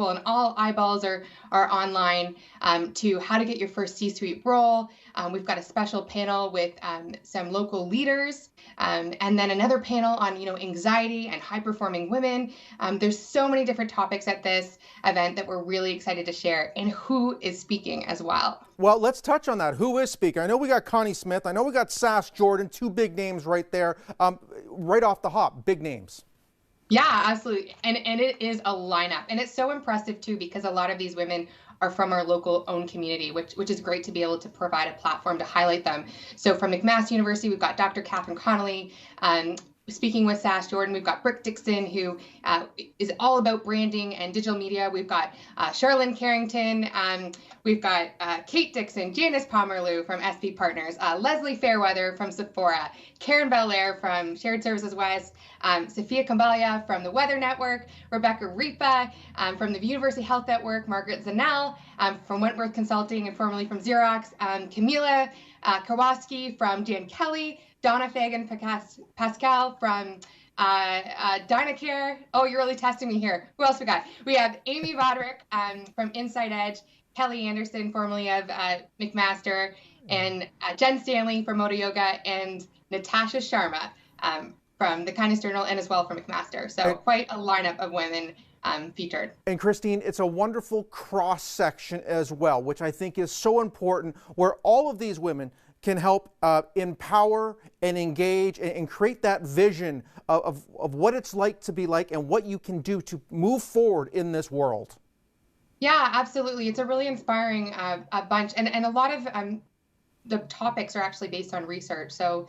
and all eyeballs are online to how to get your first C-suite role. We've got a special panel with some local leaders, and then another panel on anxiety and high-performing women. There's so many different topics at this event that we're really excited to share, and who is speaking as well. Well, let's touch on that. Who is speaking? I know we got Connie Smith. I know we got Sass Jordan, two big names right there, right off the hop, big names. Yeah, absolutely. And it is a lineup. And it's so impressive too, because a lot of these women are from our local owned community, which is great to be able to provide a platform to highlight them. So from McMaster University, we've got Dr. Catherine Connolly. Speaking with Sass Jordan, we've got Brick Dixon, who is all about branding and digital media. We've got Charlene Carrington. We've got Kate Dixon, Janice Pomerleau from SP Partners, Leslie Fairweather from Sephora, Karen Belair from Shared Services West, Sophia Kambalia from the Weather Network, Rebecca Ripa from the University Health Network, Margaret Zanel from Wentworth Consulting and formerly from Xerox, Camila Kowalski from Dan Kelly, Donna Fagan-Pascal from Dynacare. Oh, you're really testing me here. Who else we got? We have Amy Roderick from Inside Edge, Kelly Anderson, formerly of McMaster, and Jen Stanley from Moto Yoga, and Natasha Sharma from the Kindness Journal, and as well from McMaster. So quite a lineup of women featured. And Christine, it's a wonderful cross section as well, which I think is so important, where all of these women can help empower and engage and create that vision of what it's like to be like and what you can do to move forward in this world. Yeah, absolutely. It's a really inspiring bunch. And a lot of the topics are actually based on research. So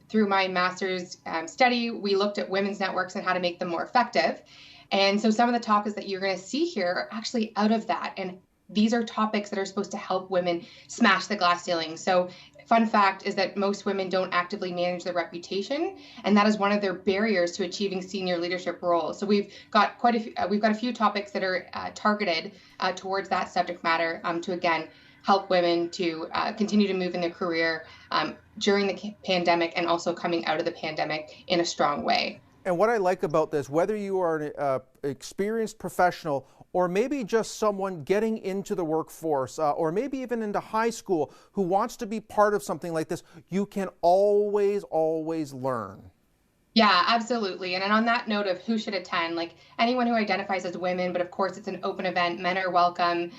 through my master's study, we looked at women's networks and how to make them more effective. And so some of the topics that you're going to see here are actually out of that. And these are topics that are supposed to help women smash the glass ceiling. So fun fact is that most women don't actively manage their reputation, and that is one of their barriers to achieving senior leadership roles. So we've got a few topics that are targeted towards that subject matter to, again, help women to continue to move in their career during the pandemic and also coming out of the pandemic in a strong way. And what I like about this, whether you are an experienced professional or maybe just someone getting into the workforce or maybe even into high school who wants to be part of something like this, you can always learn. Yeah, absolutely. And on that note of who should attend, like anyone who identifies as women, but of course it's an open event, men are welcome.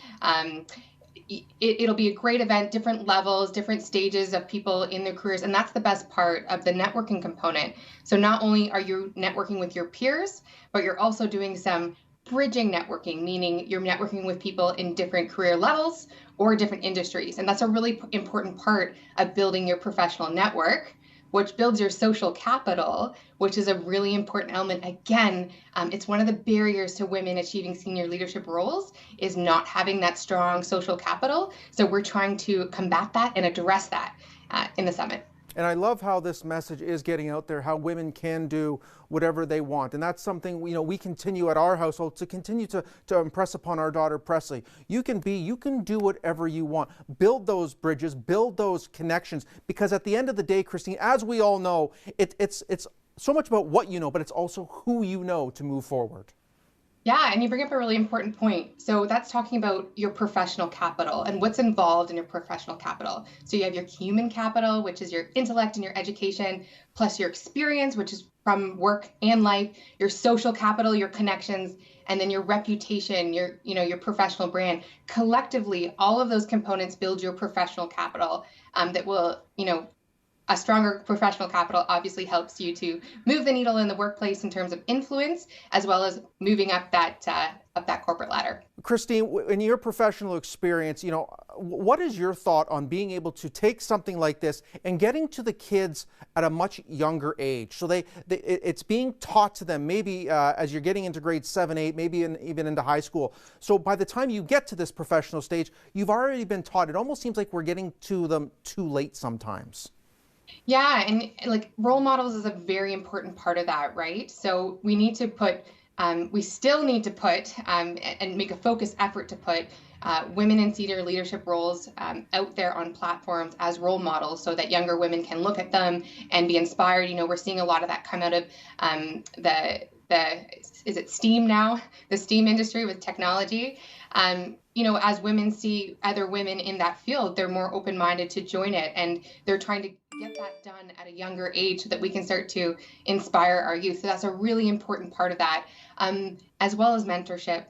It'll be a great event, different levels, different stages of people in their careers. And that's the best part of the networking component. So not only are you networking with your peers, but you're also doing some bridging networking, meaning you're networking with people in different career levels or different industries. And that's a really important part of building your professional network, which builds your social capital, which is a really important element. Again, it's one of the barriers to women achieving senior leadership roles is not having that strong social capital. So we're trying to combat that and address that in the summit. And I love how this message is getting out there, how women can do whatever they want. And that's something, we continue at our household to continue to impress upon our daughter, Presley. You can do whatever you want. Build those bridges, build those connections, because at the end of the day, Christine, as we all know, it's so much about what you know, but it's also who you know to move forward. Yeah, and you bring up a really important point. So that's talking about your professional capital and what's involved in your professional capital. So you have your human capital, which is your intellect and your education, plus your experience, which is from work and life, your social capital, your connections, and then your reputation, your professional brand. Collectively, all of those components build your professional capital that will, a stronger professional capital obviously helps you to move the needle in the workplace in terms of influence, as well as moving up that corporate ladder. Christine, in your professional experience, what is your thought on being able to take something like this and getting to the kids at a much younger age? So it's being taught to them maybe as you're getting into grade 7, 8, maybe even into high school. So by the time you get to this professional stage, you've already been taught. It almost seems like we're getting to them too late sometimes. Yeah, and like role models is a very important part of that, right? So we need to we still need to put and make a focused effort to put women in senior leadership roles out there on platforms as role models so that younger women can look at them and be inspired. We're seeing a lot of that come out of is it STEAM now, the STEAM industry with technology. As women see other women in that field, they're more open-minded to join it, and they're trying to get that done at a younger age so that we can start to inspire our youth. So that's a really important part of that, as well as mentorship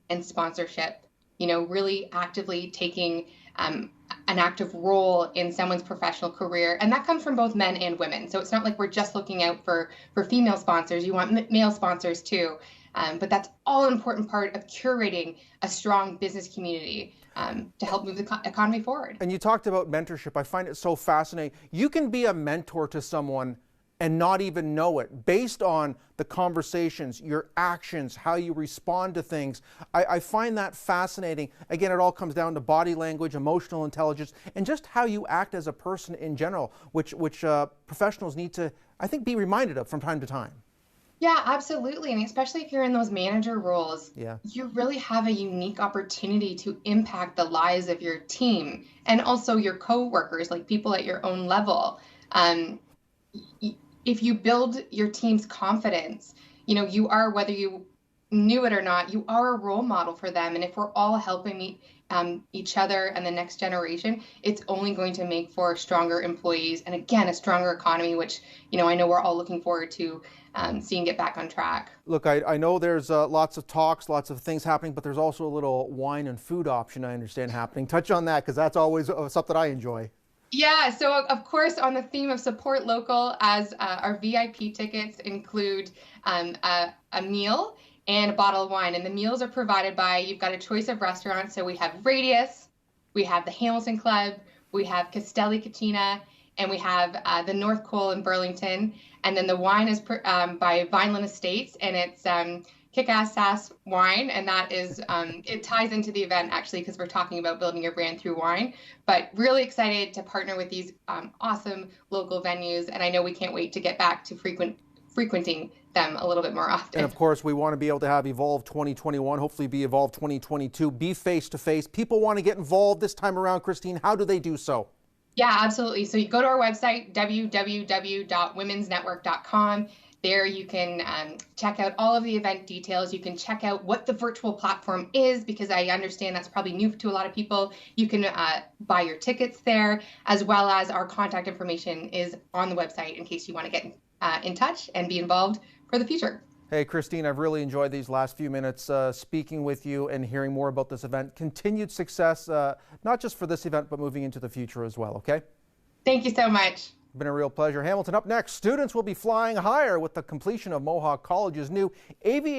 and sponsorship. Really actively taking an active role in someone's professional career. And that comes from both men and women. So it's not like we're just looking out for female sponsors. You want male sponsors too. But that's all an important part of curating a strong business community to help move the economy forward. And you talked about mentorship. I find it so fascinating. You can be a mentor to someone and not even know it, based on the conversations, your actions, how you respond to things. I find that fascinating. Again, it all comes down to body language, emotional intelligence, and just how you act as a person in general, which professionals need to, I think, be reminded of from time to time. Yeah, absolutely. And especially if you're in those manager roles, you really have a unique opportunity to impact the lives of your team and also your co-workers, like people at your own level. If you build your team's confidence, you are, whether you knew it or not, you are a role model for them. And if we're all helping each other and the next generation, it's only going to make for stronger employees and, again, a stronger economy, which, I know we're all looking forward to seeing get back on track. Look, I know there's lots of talks, lots of things happening, but there's also a little wine and food option, I understand, happening. Touch on that, because that's always something I enjoy. Yeah, so of course, on the theme of support local, as our VIP tickets include a meal and a bottle of wine. And the meals are provided by, you've got a choice of restaurants. So we have Radius, we have the Hamilton Club, we have Castelli Cucina, and we have the North Cole in Burlington. And then the wine is by Vineland Estates, and it's Kick-Ass Sass wine, and that is, it ties into the event actually, because we're talking about building your brand through wine. But really excited to partner with these awesome local venues, and I know we can't wait to get back to frequenting them a little bit more often. And of course, we want to be able to have Evolve 2021, hopefully be Evolve 2022, be face-to-face. People want to get involved this time around, Christine. How do they do so? Yeah, absolutely. So you go to our website, www.womensnetwork.com. There you can check out all of the event details. You can check out what the virtual platform is, because I understand that's probably new to a lot of people. You can buy your tickets there, as well as our contact information is on the website in case you want to get in touch and be involved for the future. Hey, Christine, I've really enjoyed these last few minutes speaking with you and hearing more about this event. Continued success, not just for this event, but moving into the future as well, okay? Thank you so much. Been a real pleasure. Hamilton, up next, students will be flying higher with the completion of Mohawk College's new aviation